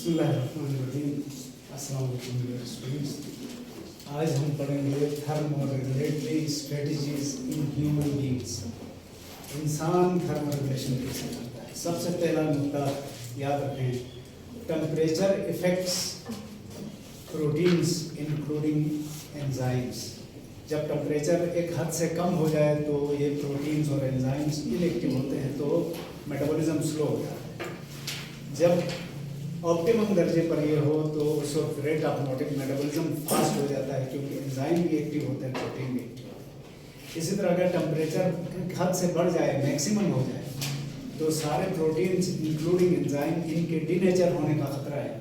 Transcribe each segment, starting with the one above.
बिस्मिल्लाहिर्रहमानिर्रहीम। अस्सलाम वालेकुम डियर स्टूडेंट्स। आज हम पढ़ेंगे thermoregulatory strategies in human beings. इंसान थर्मोरेगुलेशन कैसे करता है। सबसे पहला नुकता याद रखें, temperature effects proteins including enzymes. जब टेम्परेचर एक हद से कम हो जाए तो ये प्रोटीन्स और एंजाइम्स इनएक्टिव होते हैं, तो मेटाबॉलिज्म स्लो हो जाता है। जब ऑप्टिमम दर्जे पर ये हो तो उस वक्त रेट ऑफ मेटाबॉलिज्म फास्ट हो जाता है, क्योंकि एंजाइम भी एक्टिव होते हैं, प्रोटीन भी एक्टिव। इसी तरह अगर टेम्परेचर हद से बढ़ जाए, मैक्सिमम हो जाए, तो सारे प्रोटीन्स इंक्लूडिंग एंजाइम इनके डीनेचर होने का खतरा है।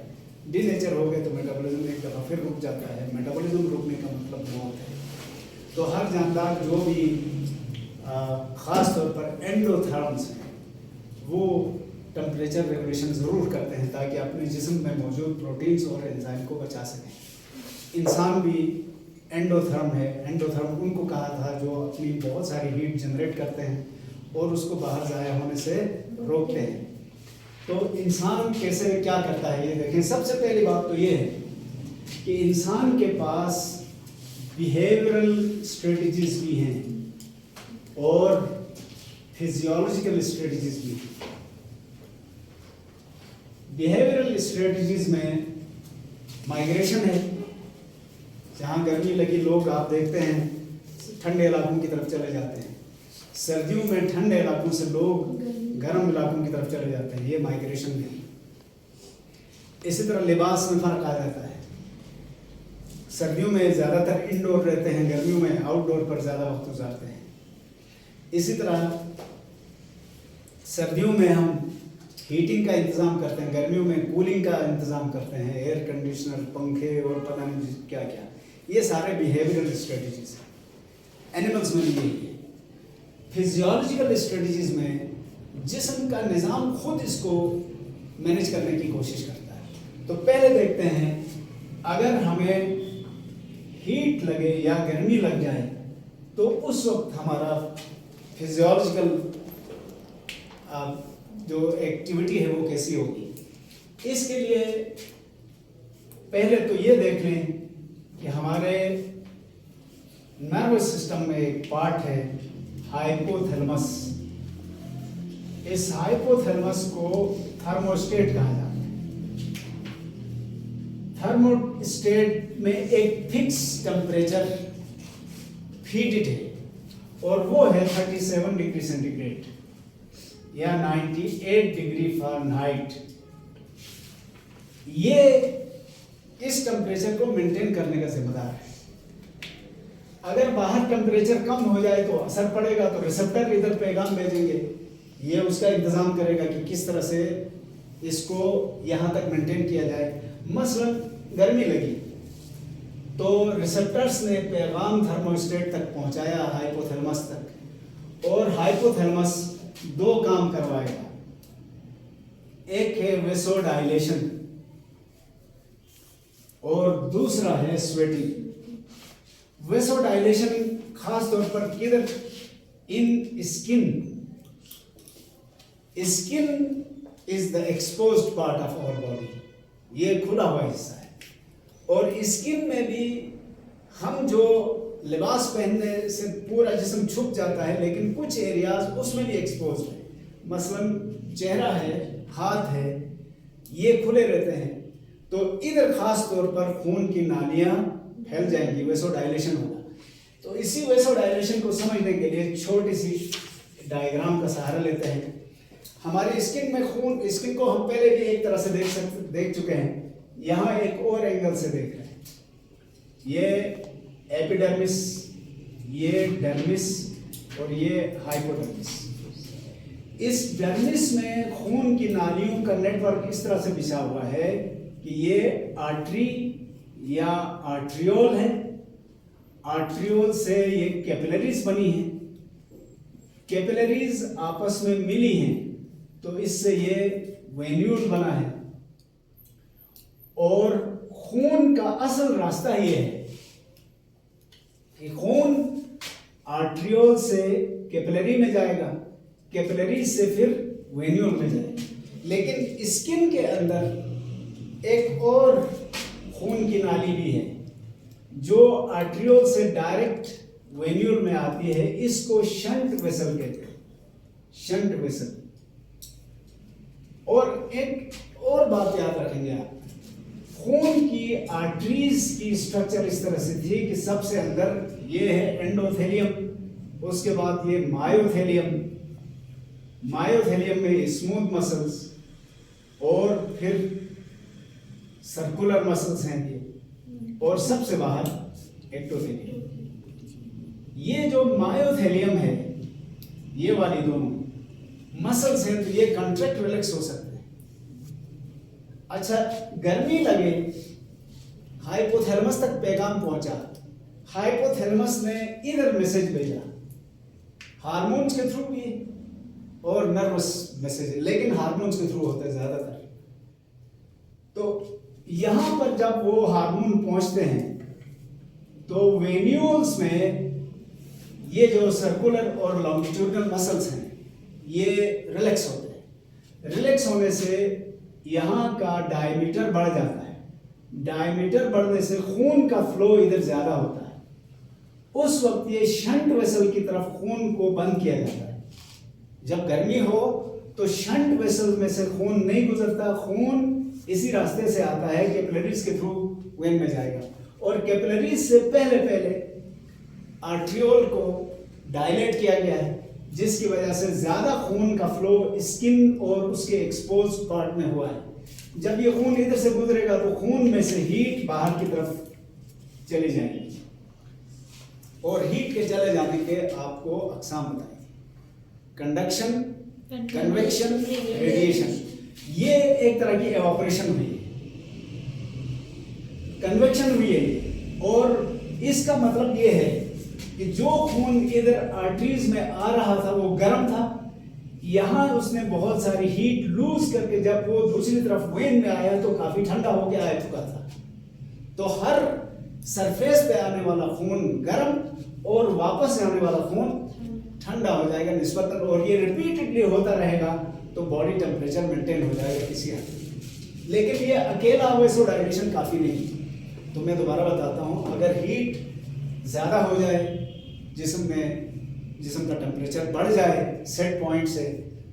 डीनेचर हो गए तो मेटाबॉलिज्म एक दफ़ा फिर रुक जाता है। मेटाबॉलिज्म रुकने का मतलब मौत है। तो हर जानदार जो भी ख़ास तौर पर एंडोथर्म्स हैं, वो टेम्परेचर रेगुलेशन ज़रूर करते हैं ताकि अपने जिस्म में मौजूद प्रोटीन्स और एंजाइम को बचा सकें। इंसान भी एंडोथर्म है। एंडोथर्म उनको कहा था जो अपनी बहुत सारी हीट जनरेट करते हैं और उसको बाहर ज़ाया होने से रोकते हैं। तो इंसान कैसे क्या करता है ये देखें। सबसे पहली बात तो ये है कि इंसान के पास बिहेवियरल स्ट्रेटजीज भी हैं और फिजियोलॉजिकल स्ट्रेटजीज भी हैं। बिहेवियरल स्ट्रेटजीज में माइग्रेशन है। जहाँ गर्मी लगी लोग आप देखते हैं ठंडे इलाकों की तरफ चले जाते हैं। सर्दियों में ठंडे इलाकों से लोग गर्म इलाकों की तरफ चले जाते हैं, ये माइग्रेशन है। इसी तरह लिबास में फ़र्क आ जाता है। सर्दियों में ज़्यादातर इंडोर रहते हैं, गर्मियों में आउटडोर पर ज़्यादा वक्त गुजारते हैं। इसी तरह सर्दियों में हम हीटिंग का इंतज़ाम करते हैं, गर्मियों में कूलिंग का इंतज़ाम करते हैं, एयर कंडीशनर, पंखे और पता नहीं क्या क्या। ये सारे बिहेवियरल स्ट्रेटजीज हैं। एनिमल्स में भी यही है। फिजियोलॉजिकल स्ट्रेटजीज में जिस्म का निज़ाम खुद इसको मैनेज करने की कोशिश करता है। तो पहले देखते हैं, अगर हमें हीट लगे या गर्मी लग जाए तो उस वक्त हमारा फिजियोलॉजिकल जो एक्टिविटी है वो कैसी होगी। इसके लिए पहले तो ये देख लें कि हमारे नर्वस सिस्टम में एक पार्ट है हाइपोथैलेमस। इस हाइपोथैलेमस को थर्मोस्टेट कहा जाता है। थर्मोस्टेट में एक फिक्स टेम्परेचर फीडेड है और वो है 37 डिग्री सेंटीग्रेड या 98 डिग्री फ़ारेनहाइट। ये इस टेम्परेचर को मेंटेन करने का जिम्मेदार है। अगर बाहर टेम्परेचर कम हो जाए तो असर पड़ेगा, तो रिसेप्टर इधर पैगाम भेजेंगे, ये उसका इंतज़ाम करेगा कि किस तरह से इसको यहाँ तक मेंटेन किया जाए। मसलन गर्मी लगी तो रिसेप्टर्स ने पैगाम थर्मोस्टेट तक पहुँचाया, हाइपोथैलेमस तक, और हाइपोथैलेमस दो काम करवाएगा। एक है वेसोडाइलेशन और दूसरा है स्वेटिंग। वेसोडाइलेशन खास तौर पर किधर, in skin. Skin is the exposed part of our body, ये खुला हुआ हिस्सा है। और स्किन में भी हम जो लिबास पहनने से पूरा जिस्म छुप जाता है, लेकिन कुछ एरियाज उसमें भी एक्सपोज है। मसलन चेहरा है, हाथ है, ये खुले रहते हैं, तो इधर खास तौर पर खून की नालियां फैल जाएंगी, वेसोडाइलेशन होगा। तो इसी वेसोडाइलेशन को समझने के लिए छोटी सी डायग्राम का सहारा लेते हैं। हमारी स्किन में खून, स्किन को हम पहले भी एक तरह से देख चुके हैं, यहाँ एक और एंगल से देख रहे हैं। ये एपिडर्मिस, ये डर्मिस और ये हाइपोडर्मिस। इस डर्मिस में खून की नालियों का नेटवर्क इस तरह से बिछा हुआ है कि ये आर्टरी या आर्ट्रियोल है। आर्ट्रियोल से ये कैपिलरीज बनी हैं। कैपिलरीज आपस में मिली हैं तो इससे ये वेन्यूल बना है। और खून का असल रास्ता ये है कि खून आर्ट्रियोल से कैपिलरी में जाएगा, कैपिलरी से फिर वेन्यूल में जाएगा। लेकिन स्किन के अंदर एक और खून की नाली भी है जो आर्ट्रियोल से डायरेक्ट वेन्यूल में आती है, इसको शंट वेसल कहते हैं, शंट वेसल। और एक और बात याद रखेंगे आप, खून की आर्टरीज की स्ट्रक्चर इस तरह से थी कि सबसे अंदर ये है एंडोथेलियम, उसके बाद ये मायोथेलियम, मायोथेलियम में स्मूथ मसल्स और फिर सर्कुलर मसल्स हैं ये, और सबसे बाहर एक्टोथेलियम। ये जो मायोथेलियम है, ये वाली दोनों मसल्स हैं, तो ये कंट्रैक्ट रिलैक्स हो सकते हैं। अच्छा, गर्मी लगे, हाइपोथैलेमस तक पैगाम पहुंचा, हाइपोथैलेमस ने इधर मैसेज भेजा, हार्मोन्स के थ्रू भी और नर्वस मैसेज, लेकिन हार्मोन्स के थ्रू होता है ज्यादातर। तो यहां पर जब वो हार्मोन पहुंचते हैं तो वेन्यूल्स में ये जो सर्कुलर और लॉन्गिट्यूडनल मसल्स हैं ये रिलैक्स होते हैं। रिलैक्स होने से यहाँ का डायमीटर बढ़ जाता है, डायमीटर बढ़ने से खून का फ्लो इधर ज्यादा होता है। उस वक्त ये शंट वेसल की तरफ खून को बंद किया जाता है। जब गर्मी हो तो शंट वेसल में से खून नहीं गुजरता, खून इसी रास्ते से आता है, कैपिलरीज के थ्रू वेन में जाएगा, और कैपिलरीज से पहले आर्ट्रियोल को डायलेट किया गया है, जिसकी वजह से ज्यादा खून का फ्लो स्किन और उसके एक्सपोज पार्ट में हुआ है। जब ये खून इधर से गुजरेगा तो खून में से हीट बाहर की तरफ चली जाएगी, और हीट के चले जाने के आपको अक़साम बताएंगे, कंडक्शन, कन्वेक्शन, रेडिएशन। ये एक तरह की एवापोरेशन हुई है, कन्वेक्शन हुई है, और इसका मतलब ये है कि जो खून इधर आर्टरीज में आ रहा था वो गर्म था, यहां उसने बहुत सारी हीट लूज करके जब वो दूसरी तरफ वेन में आया तो काफी ठंडा होके आ चुका था। तो हर सरफेस पे आने वाला खून गर्म और वापस से आने वाला खून ठंडा हो जाएगा निस्बतन, और ये रिपीटेडली होता रहेगा तो बॉडी टेम्परेचर मेंटेन हो जाएगा किसी हद। लेकिन ये अकेला वेसोडाइलेशन काफी नहीं, तो मैं दोबारा बताता हूं, अगर हीट ज्यादा हो जाए जिस्म में, जिस्म का टेम्परेचर बढ़ जाए सेट पॉइंट से,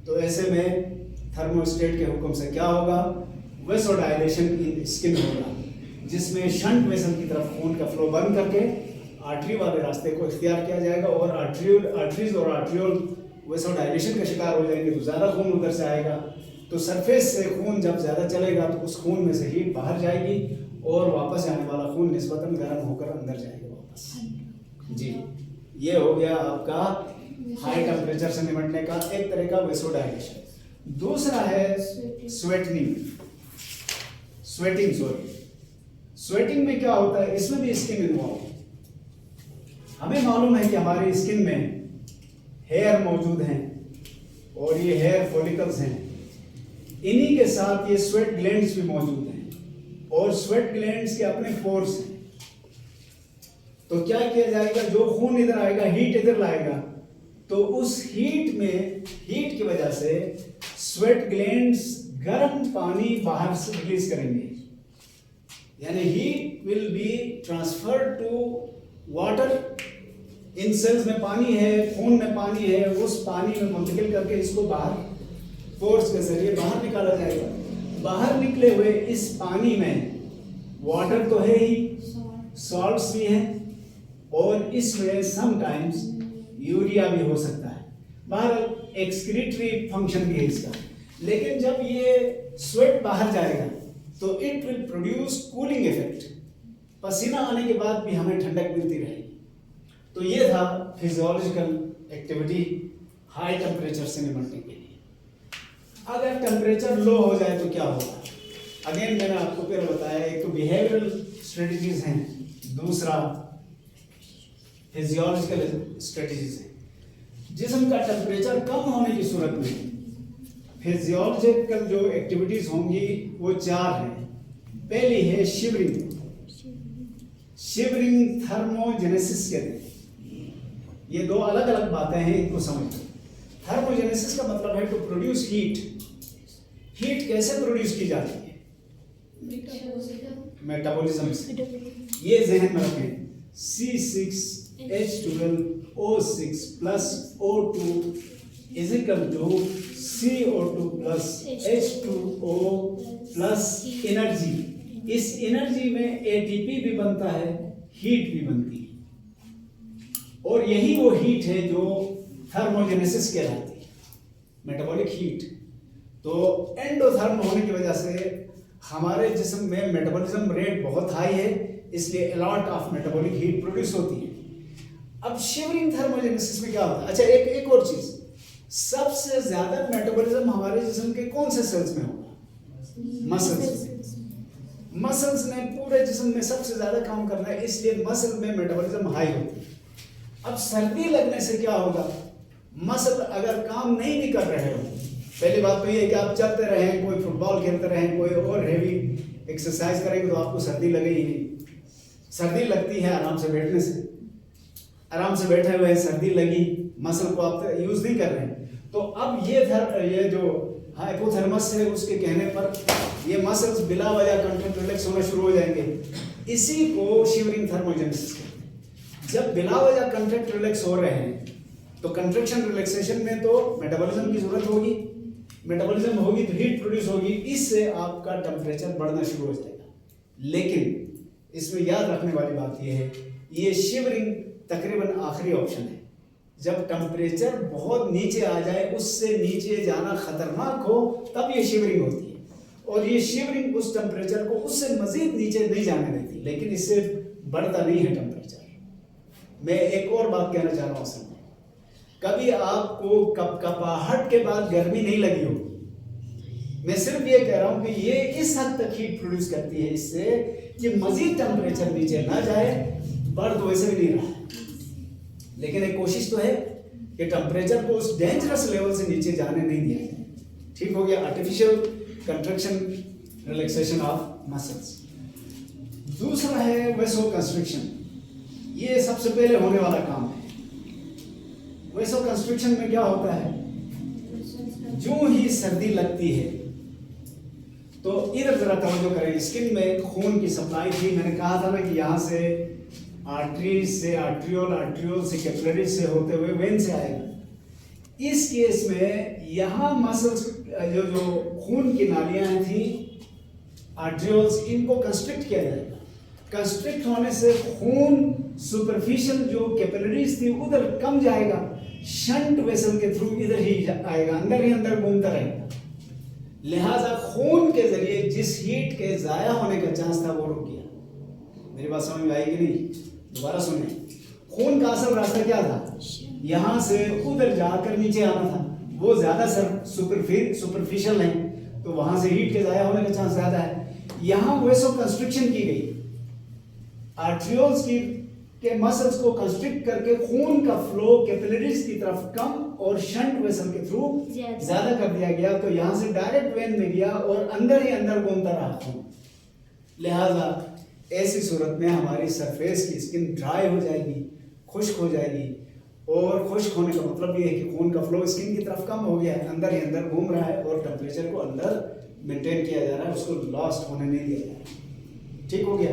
तो ऐसे में थर्मोस्टेट के हुक्म से क्या होगा, वेसोडाइलेशन इन स्किन होगा, जिसमें शंट वेसल की तरफ खून का फ्लो बंद करके आर्टरी वाले रास्ते को इख्तियार किया जाएगा, और आर्टरीज और आर्ट्रियोल वेसोडाइलेशन का शिकार हो जाएंगे तो ज़्यादा खून उधर से आएगा। तो सरफेस से खून जब ज़्यादा चलेगा तो उस खून में से हीट बाहर जाएगी और वापस आने वाला खून निस्बतन गर्म होकर अंदर जाएगा वापस। जी, ये हो गया आपका हाई टेम्परेचर से निपटने का एक तरह का वेसोडाइलेशन। दूसरा है स्वेटिंग। स्वेटिंग में क्या होता है, इसमें भी स्किन इन्वॉल्व। हमें मालूम है कि हमारी स्किन में हेयर मौजूद हैं और ये हेयर फॉलिकल्स हैं, इन्हीं के साथ ये स्वेट ग्लैंड्स भी मौजूद हैं, और स्वेट ग्लैंड्स के अपने पोर्स हैं। तो क्या किया जाएगा, जो खून इधर आएगा हीट इधर लाएगा, तो उस हीट की वजह से स्वेट ग्लैंड्स गर्म पानी बाहर से रिलीज करेंगे, यानी heat will be transferred to water. इन सेल्स में पानी है, खून में पानी है, उस पानी में मुंतकिल करके इसको बाहर फोर्स के जरिए बाहर निकाला जाएगा। बाहर निकले हुए इस पानी में वाटर तो है ही, सॉल्ट्स भी हैं, और इसमें समटाइम्स यूरिया भी हो सकता है। बहरहाल एक्सक्रीटरी फंक्शन भी है इसका। लेकिन जब ये स्वेट बाहर जाएगा तो it will produce cooling effect, पसीना आने के बाद भी हमें ठंडक मिलती रहेगी। तो ये था फिजियोलॉजिकल एक्टिविटी हाई टेम्परेचर से निपटने के लिए। अगर टेम्परेचर लो हो जाए तो क्या होगा, अगेन मैंने आपको फिर बताया, एक तो बिहेवियरल स्ट्रेटजीज हैं, दूसरा फिजियोलॉजिकल स्ट्रेटजीज हैं। जिस्म का टेम्परेचर कम होने की सूरत में फिजियोलॉजिकल जो एक्टिविटीज होंगी वो 4 हैं। पहली है शिवरिंग। शिवरिंग थर्मोजेनेसिस कहते हैं। ये 2 अलग अलग बातें हैं, इनको समझो। थर्मोजेनेसिस का मतलब है टू प्रोड्यूस हीट। हीट कैसे प्रोड्यूस की जाती है, मेटाबॉलिज्म से। ये जहन में रखें, C6H12O6 plus O2 is equal to CO2 plus H2O plus energy. इस एनर्जी में ATP भी बनता है, हीट भी बनती है, और यही वो हीट है जो थर्मोजेनेसिस कहलाती है, मेटाबॉलिक हीट। तो एंडोथर्म होने की वजह से हमारे जिस्म में मेटाबॉलिज्म रेट बहुत हाई है, इसलिए a lot of metabolic heat produce होती है। अब शिवरिंग थर्मोजेनेसिस में क्या होता है? अच्छा, एक और चीज, सबसे ज्यादा मेटाबॉलिज्म हमारे जिस्म के कौन से सेल्स में होगा? मसल्स। मसल्स ने पूरे जिस्म में सबसे ज्यादा काम करना है, इसलिए मसल में मेटाबॉलिज्म हाई होती है। अब सर्दी लगने से क्या होगा? मसल अगर काम नहीं भी कर रहे हो, पहली बात तो ये है कि आप चलते रहें, कोई फुटबॉल खेलते रहें, कोई और हैवी एक्सरसाइज करेंगे तो आपको सर्दी लगेगी नहीं। सर्दी लगती है आराम से बैठने से, आराम से बैठे हुए सर्दी लगी, मसल को आप यूज नहीं कर रहे हैं। तो अब ये जो हाइपोथर्मस है, उसके कहने पर ये मसल्स बिला वजह कंट्रैक्ट रिलैक्स होना शुरू हो जाएंगे। इसी को शिवरिंग थर्मोजेनेसिस कहते हैं। जब बिला वजह कंट्रैक्ट रिलैक्स हो रहे हैं तो कंट्रैक्शन रिलैक्सेशन में तो मेटाबॉलिज्म की जरूरत होगी, मेटाबॉलिज्म होगी तो हीट प्रोड्यूस होगी, इससे आपका टेम्परेचर बढ़ना शुरू हो जाएगा। लेकिन इसमें याद रखने वाली बात यह है, ये शिवरिंग तकरीबन आखिरी ऑप्शन है। जब टेम्परेचर बहुत नीचे आ जाए, उससे नीचे जाना खतरनाक हो, तब ये शिवरिंग होती है। और ये शिवरिंग उस टेम्परेचर को उससे मजीद नीचे नहीं जाने देती, लेकिन इससे बढ़ता नहीं है टेम्परेचर। मैं एक और बात कहना चाह रहा हूँ, असल में कभी आपको कपकपाहट के बाद गर्मी नहीं लगी होगी। मैं सिर्फ ये कह रहा हूं कि ये इस हद तक हीट प्रोड्यूस करती है इससे कि मजीद टेम्परेचर नीचे ना जाए। बढ़ तो वैसे भी नहीं रहा है, लेकिन एक कोशिश तो है कि टेम्परेचर को उस डेंजरस लेवल से नीचे जाने नहीं दिया जाए। ठीक हो गया, artificial contraction relaxation of muscles. दूसरा है वेसो कंस्ट्रिक्शन। ये सबसे पहले होने वाला काम है। वेसो कंस्ट्रिक्शन में क्या होता है? जो ही सर्दी लगती है तो इधर जरा तवज्जो करें, स्किन में खून की सप्लाई थी, मैंने कहा था ना कि यहाँ से आर्टरीज से आर्ट्रियोल, आर्ट्रियोल से कैपिलरीज से होते हुए वेन से आएगा। इस केस में यहाँ मसल्स जो खून की नालियां थी, आर्ट्रियोल्स, इनको कंस्ट्रिक्ट किया जाएगा। कंस्ट्रिक्ट होने से खून सुपरफिशियल जो कैपिलरीज थी उधर कम जाएगा, शंट वेसल के थ्रू इधर ही आएगा, अंदर ही अंदर घूमता रहेगा। लिहाजा खून के जरिए जिस हीट के जाया होने का चांस था वो रुक गया। मेरी बात समझ में आएगी नहीं? दोबारा सुने, खून का असल रास्ता क्या था? यहां से उधर जाकर नीचे आना था, वो ज्यादा सुपरफिशियल है, तो वहां से हीट के जाया होने का चांस ज्यादा है। यहां वेसो कंस्ट्रिक्शन की गई, आर्ट्रियोल्स के मसल्स को कंस्ट्रिक्ट करके खून का फ्लो कैपिलरीज की तरफ कम और शंट वेसल के थ्रू ज्यादा कर दिया गया, तो यहां से डायरेक्ट वेन में गया और अंदर ही अंदर घूमता रहा खून। लिहाजा ऐसी सूरत में हमारी सरफेस की स्किन ड्राई हो जाएगी, खुश्क हो जाएगी, और खुश्क होने का मतलब ये है कि खून का फ्लो स्किन की तरफ कम हो गया है, अंदर ही अंदर घूम रहा है और टेम्परेचर को अंदर मेंटेन किया जा रहा है, उसको लॉस्ट होने नहीं दिया जा रहा। ठीक हो गया।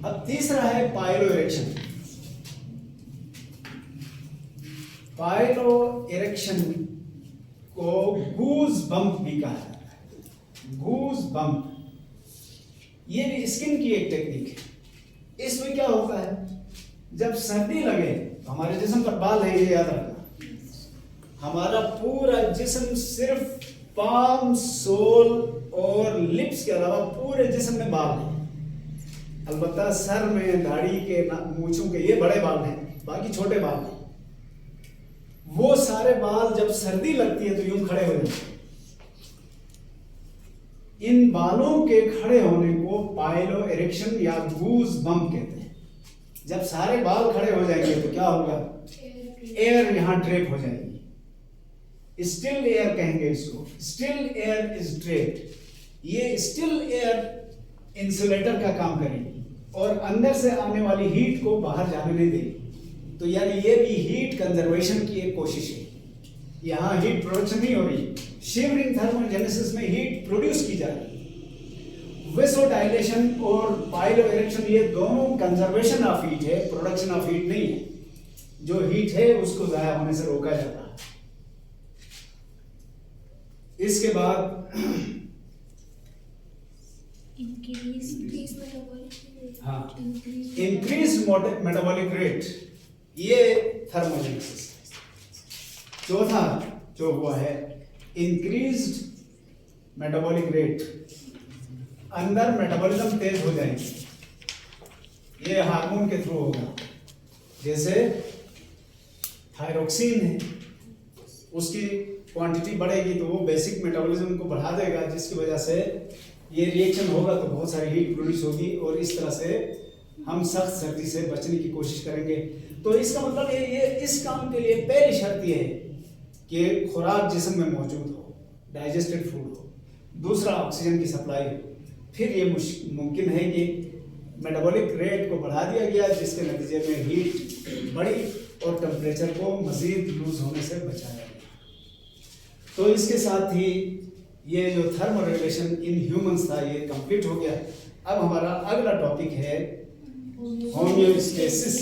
अब तीसरा है पाइलो इरेक्शन। पाइलो इरेक्शन को गूज बम्प भी कहा जाता है। गूज बम्प ये भी स्किन की एक टेक्निक है। इसमें क्या होता है, जब सर्दी लगे तो हमारे जिस्म पर बाल है, ये याद रखना। हमारा पूरा जिस्म सिर्फ पाम, सोल और लिप्स के अलावा पूरे जिस्म में बाल है। अलबत्ता सर में, दाढ़ी के, मूंछों के ये बड़े बाल हैं, बाकी छोटे बाल हैं। वो सारे बाल जब सर्दी लगती है तो यूं खड़े हो जाते हैं। इन बालों के खड़े होने को पाइलो इरेक्शन या गूज बम्प कहते हैं। जब सारे बाल खड़े हो जाएंगे तो क्या होगा? एयर यहां ड्रेप हो जाएगी, स्टिल एयर कहेंगे इसको। Still air is draped. ये स्टिल एयर इंसुलेटर का काम करेगी और अंदर से आने वाली हीट को बाहर जाने नहीं देगी। तो यानी ये भी हीट कंजर्वेशन की एक कोशिश है। यहाँ हीट प्रोडक्शन नहीं हो रही, शिवरिंग थर्मोजेनेसिस में हीट प्रोड्यूस की जा रही है। वेसोडाइलेशन और पाइलो इरेक्शन ये दोनों कंजर्वेशन ऑफ हीट है, प्रोडक्शन ऑफ हीट नहीं है। जो हीट है उसको जाया होने से रोका जाता है। इसके बाद इंक्रीज मेटाबॉलिक रेट, ये थर्मोजेनेसिस। चौथा जो हुआ है इंक्रीज्ड मेटाबॉलिक रेट, अंदर मेटाबॉलिज्म तेज हो जाएगी, ये हार्मोन के थ्रू होगा। जैसे थायरोक्सिन है, उसकी क्वांटिटी बढ़ेगी तो वो बेसिक मेटाबॉलिज्म को बढ़ा देगा, जिसकी वजह से ये रिएक्शन होगा तो बहुत सारी हीट प्रोड्यूस होगी और इस तरह से हम सख्त सर्दी से बचने की कोशिश करेंगे। तो इसका मतलब ये इस काम के लिए पहली शर्त ये है कि खुराक जिस्म में मौजूद हो, डाइजेस्टेड फूड हो, दूसरा ऑक्सीजन की सप्लाई हो। फिर ये मुमकिन है कि मेटाबॉलिक रेट को बढ़ा दिया गया, जिसके नतीजे में हीट बढ़ी और टेम्परेचर को मजीद लूज होने से बचाया गया। तो इसके साथ ही ये जो थर्मल रेगुलेशन इन ह्यूमंस था ये कंप्लीट हो गया। अब हमारा अगला टॉपिक है होमियोस्टेसिस।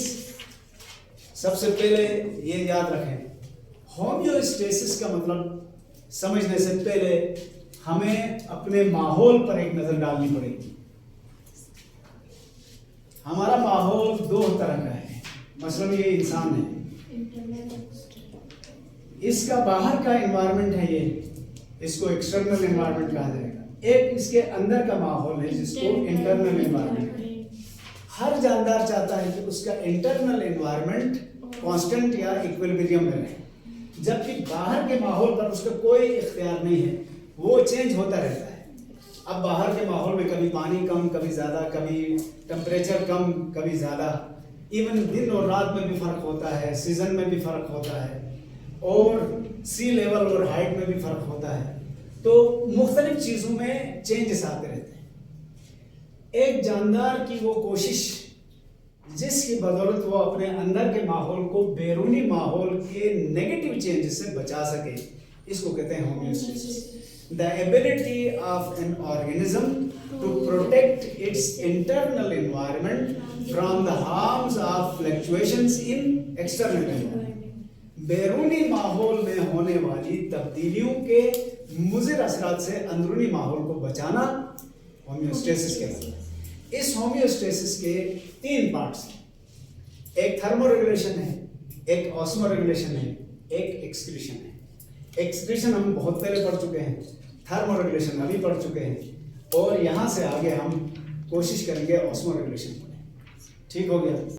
सबसे पहले ये याद रखें, होमियोस्टेसिस का मतलब समझने से पहले हमें अपने माहौल पर एक नजर डालनी पड़ेगी। हमारा माहौल दो तरह का है, मसलन ये इंसान है, इसका बाहर का एनवायरनमेंट है, ये इसको एक्सटर्नल एनवायरनमेंट कहा जाएगा। एक इसके अंदर का माहौल है जिसको इंटरनल एनवायरनमेंट। हर जानदार चाहता है कि उसका इंटरनल एनवायरनमेंट कांस्टेंट या इक्विलिब्रियम में रहे, जबकि बाहर के माहौल पर उसका कोई इख्तियार नहीं है, वो चेंज होता रहता है। अब बाहर के माहौल में कभी पानी कम, कभी ज़्यादा, कभी टेम्परेचर कम, कभी ज़्यादा, इवन दिन और रात में भी फ़र्क होता है, सीज़न में भी फ़र्क होता है, और सी लेवल और हाइट में भी फ़र्क होता है। तो मुख्तलिफ चीज़ों में चेंजेस आते रहते हैं। एक जानदार की वो कोशिश जिसकी बदौलत वो अपने अंदर के माहौल को बैरूनी माहौल के नेगेटिव चेंजेस से बचा सके, इसको कहते हैं homeostasis. The ability of an organism to protect its internal environment from the harms of fluctuations in external environment. बैरूनी माहौल में होने वाली तब्दीलियों के मुज़िर असरात से अंदरूनी माहौल को बचाना होमियोस्टेसिस कहलाता है। इस होमियोस्टेसिस के 3 पार्ट्स हैं, एक थर्मोरेगुलेशन है, एक ऑस्मोरेगुलेशन है, एक एक्सक्रीशन है। एक्सक्रीशन हम बहुत पहले पढ़ चुके हैं, थर्मोरेगुलेशन अभी पढ़ चुके हैं, और यहाँ से आगे हम कोशिश करेंगे ऑस्मोरेगुलेशन पढ़ें। ठीक हो गया।